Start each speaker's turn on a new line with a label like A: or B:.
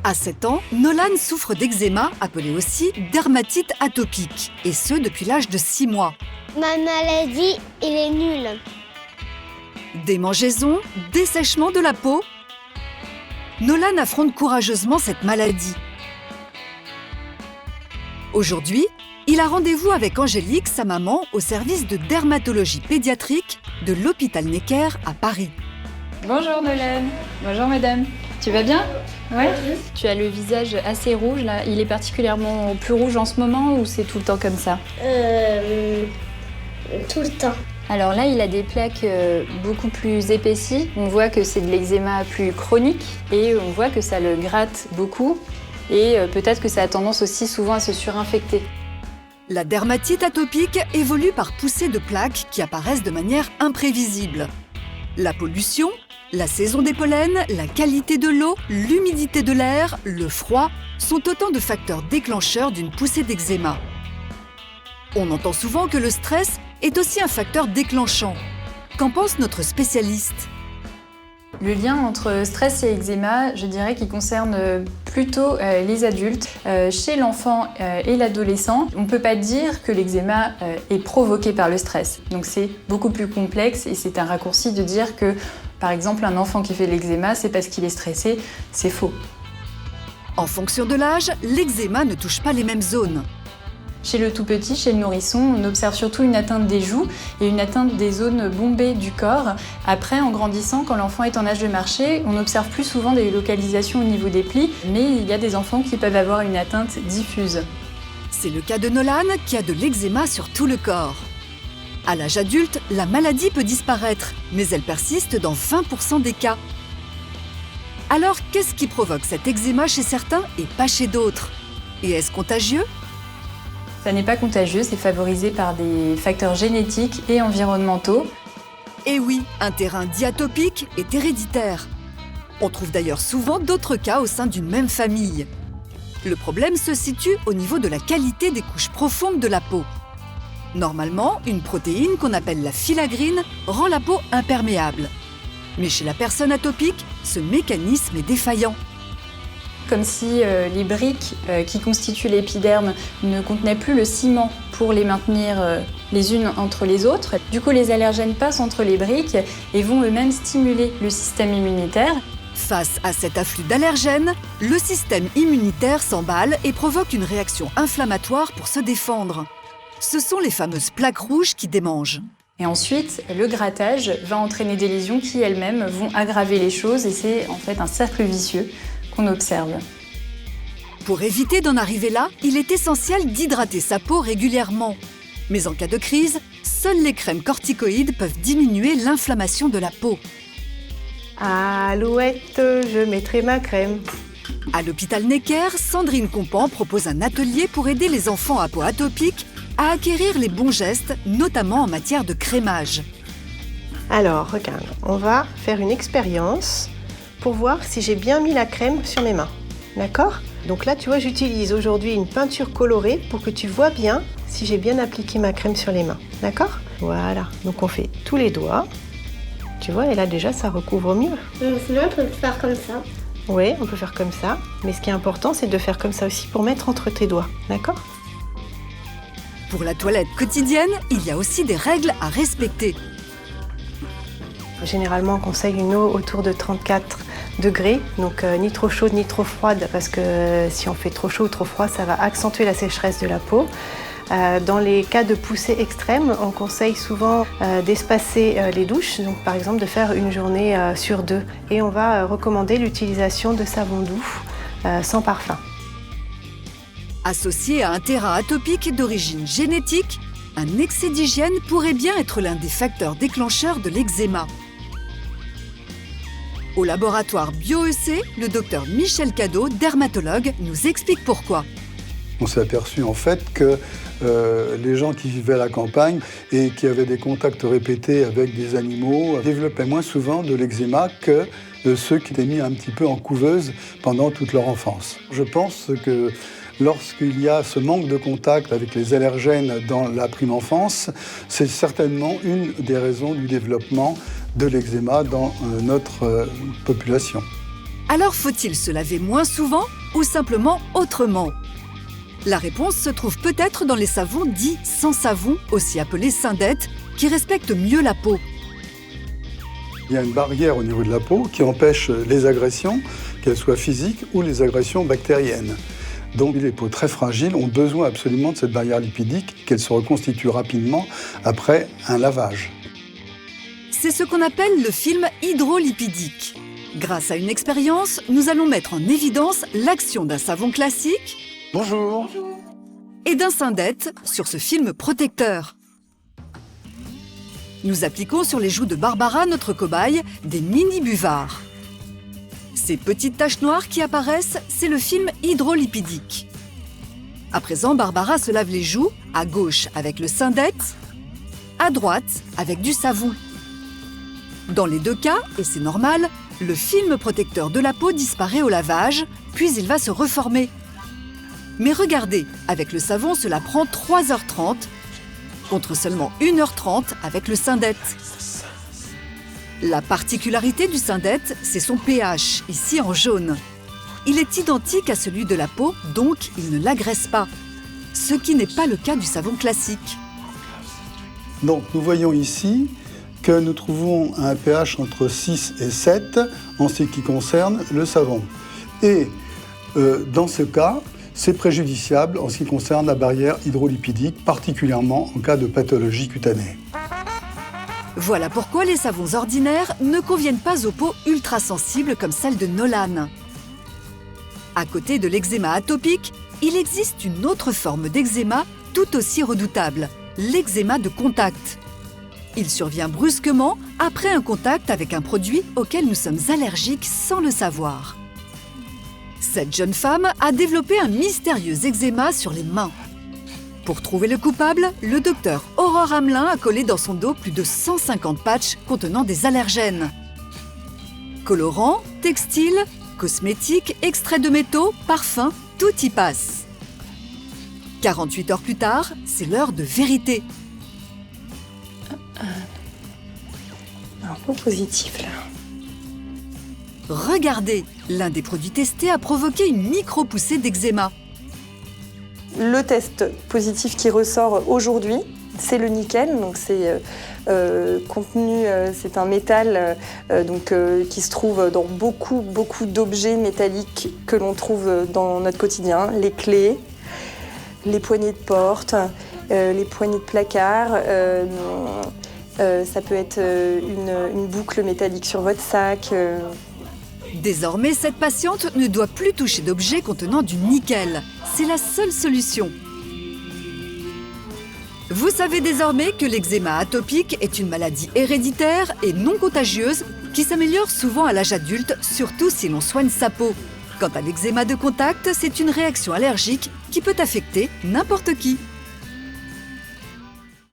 A: À 7 ans, Nolan souffre d'eczéma, appelé aussi dermatite atopique, et ce depuis l'âge de 6 mois.
B: Ma maladie, elle est nulle.
A: Démangeaisons, dessèchement de la peau. Nolan affronte courageusement cette maladie. Aujourd'hui, il a rendez-vous avec Angélique, sa maman, au service de dermatologie pédiatrique de l'hôpital Necker à Paris.
C: Bonjour Nolan. Bonjour madame. Tu vas bien ? Ouais. Tu as le visage assez rouge là. Il est particulièrement plus rouge en ce moment ou c'est tout le temps comme ça ?
B: Tout le temps.
C: Alors là, il a des plaques beaucoup plus épaissies. On voit que c'est de l'eczéma plus chronique et on voit que ça le gratte beaucoup et peut-être que ça a tendance aussi souvent à se surinfecter.
A: La dermatite atopique évolue par poussées de plaques qui apparaissent de manière imprévisible. La pollution, la saison des pollens, la qualité de l'eau, l'humidité de l'air, le froid sont autant de facteurs déclencheurs d'une poussée d'eczéma. On entend souvent que le stress est aussi un facteur déclenchant. Qu'en pense notre spécialiste ?
C: Le lien entre stress et eczéma, je dirais qu'il concerne plutôt les adultes. Chez l'enfant et l'adolescent, on ne peut pas dire que l'eczéma est provoqué par le stress. Donc c'est beaucoup plus complexe et c'est un raccourci de dire que, par exemple, un enfant qui fait de l'eczéma, c'est parce qu'il est stressé. C'est faux.
A: En fonction de l'âge, l'eczéma ne touche pas les mêmes zones.
C: Chez le tout petit, chez le nourrisson, on observe surtout une atteinte des joues et une atteinte des zones bombées du corps. Après, en grandissant, quand l'enfant est en âge de marcher, on observe plus souvent des localisations au niveau des plis, mais il y a des enfants qui peuvent avoir une atteinte diffuse.
A: C'est le cas de Nolan qui a de l'eczéma sur tout le corps. À l'âge adulte, la maladie peut disparaître, mais elle persiste dans 20% des cas. Alors, qu'est-ce qui provoque cet eczéma chez certains et pas chez d'autres ? Et est-ce contagieux ?
C: Ça n'est pas contagieux, c'est favorisé par des facteurs génétiques et environnementaux.
A: Et oui, un terrain diatopique est héréditaire. On trouve d'ailleurs souvent d'autres cas au sein d'une même famille. Le problème se situe au niveau de la qualité des couches profondes de la peau. Normalement, une protéine qu'on appelle la filagrine rend la peau imperméable. Mais chez la personne atopique, ce mécanisme est défaillant.
C: Comme si les briques qui constituent l'épiderme ne contenaient plus le ciment pour les maintenir les unes entre les autres. Du coup, les allergènes passent entre les briques et vont eux-mêmes stimuler le système immunitaire.
A: Face à cet afflux d'allergènes, le système immunitaire s'emballe et provoque une réaction inflammatoire pour se défendre. Ce sont les fameuses plaques rouges qui démangent.
C: Et ensuite, le grattage va entraîner des lésions qui elles-mêmes vont aggraver les choses et c'est en fait un cercle vicieux qu'on observe.
A: Pour éviter d'en arriver là, il est essentiel d'hydrater sa peau régulièrement. Mais en cas de crise, seules les crèmes corticoïdes peuvent diminuer l'inflammation de la peau.
D: Alouette, je mettrai ma crème.
A: À l'hôpital Necker, Sandrine Compan propose un atelier pour aider les enfants à peau atopique à acquérir les bons gestes, notamment en matière de crémage.
D: Alors, regarde, on va faire une expérience pour voir si j'ai bien mis la crème sur mes mains. D'accord ? Donc là, tu vois, j'utilise aujourd'hui une peinture colorée pour que tu vois bien si j'ai bien appliqué ma crème sur les mains. D'accord ? Voilà. Donc on fait tous les doigts. Tu vois, et là déjà, ça recouvre mieux.
B: Sinon, on peut le faire comme ça.
D: Oui, on peut faire comme ça. Mais ce qui est important, c'est de faire comme ça aussi pour mettre entre tes doigts. D'accord ?
A: Pour la toilette quotidienne, il y a aussi des règles à respecter.
D: Généralement, on conseille une eau autour de 34 degrés, donc ni trop chaude ni trop froide, parce que si on fait trop chaud ou trop froid, ça va accentuer la sécheresse de la peau. Dans les cas de poussée extrême, on conseille souvent d'espacer les douches, donc par exemple de faire une journée sur 2. Et on va recommander l'utilisation de savon doux sans parfum.
A: Associé à un terrain atopique d'origine génétique, un excès d'hygiène pourrait bien être l'un des facteurs déclencheurs de l'eczéma. Au laboratoire BioEC, le docteur Michel Cadot, dermatologue, nous explique pourquoi.
E: On s'est aperçu en fait que les gens qui vivaient à la campagne et qui avaient des contacts répétés avec des animaux développaient moins souvent de l'eczéma que ceux qui étaient mis un petit peu en couveuse pendant toute leur enfance. Je pense que lorsqu'il y a ce manque de contact avec les allergènes dans la prime enfance, c'est certainement une des raisons du développement de l'eczéma dans notre population.
A: Alors faut-il se laver moins souvent ou simplement autrement? La réponse se trouve peut-être dans les savons dits sans savon, aussi appelés syndettes, qui respectent mieux la peau.
E: Il y a une barrière au niveau de la peau qui empêche les agressions, qu'elles soient physiques ou les agressions bactériennes. Donc les peaux très fragiles ont besoin absolument de cette barrière lipidique, qu'elle se reconstitue rapidement après un lavage.
A: C'est ce qu'on appelle le film hydrolipidique. Grâce à une expérience, nous allons mettre en évidence l'action d'un savon classique
E: Bonjour.
A: et d'un syndette sur ce film protecteur. Nous appliquons sur les joues de Barbara, notre cobaye, des mini-buvards. Ces petites taches noires qui apparaissent, c'est le film hydrolipidique. À présent, Barbara se lave les joues, à gauche avec le syndette, à droite avec du savon. Dans les deux cas, et c'est normal, le film protecteur de la peau disparaît au lavage, puis il va se reformer. Mais regardez, avec le savon, cela prend 3h30, contre seulement 1h30 avec le syndette. La particularité du syndette, c'est son pH, ici en jaune. Il est identique à celui de la peau, donc il ne l'agresse pas. Ce qui n'est pas le cas du savon classique.
E: Donc nous voyons ici que nous trouvons un pH entre 6 et 7 en ce qui concerne le savon. Et dans ce cas, c'est préjudiciable en ce qui concerne la barrière hydrolipidique, particulièrement en cas de pathologie cutanée.
A: Voilà pourquoi les savons ordinaires ne conviennent pas aux peaux ultra sensibles comme celle de Nolan. À côté de l'eczéma atopique, il existe une autre forme d'eczéma tout aussi redoutable, l'eczéma de contact. Il survient brusquement après un contact avec un produit auquel nous sommes allergiques sans le savoir. Cette jeune femme a développé un mystérieux eczéma sur les mains. Pour trouver le coupable, le docteur Aurore Hamelin a collé dans son dos plus de 150 patchs contenant des allergènes. Colorants, textiles, cosmétiques, extraits de métaux, parfums, tout y passe. 48 heures plus tard, c'est l'heure de vérité.
F: Un peu positif là.
A: Regardez, l'un des produits testés a provoqué une micro-poussée d'eczéma.
F: Le test positif qui ressort aujourd'hui, c'est le nickel. Donc c'est contenu, c'est un métal qui se trouve dans beaucoup d'objets métalliques que l'on trouve dans notre quotidien, les clés, les poignées de porte, les poignées de placard. Ça peut être une boucle métallique sur votre sac.
A: Désormais, cette patiente ne doit plus toucher d'objets contenant du nickel. C'est la seule solution. Vous savez désormais que l'eczéma atopique est une maladie héréditaire et non contagieuse qui s'améliore souvent à l'âge adulte, surtout si l'on soigne sa peau. Quant à l'eczéma de contact, c'est une réaction allergique qui peut affecter n'importe qui.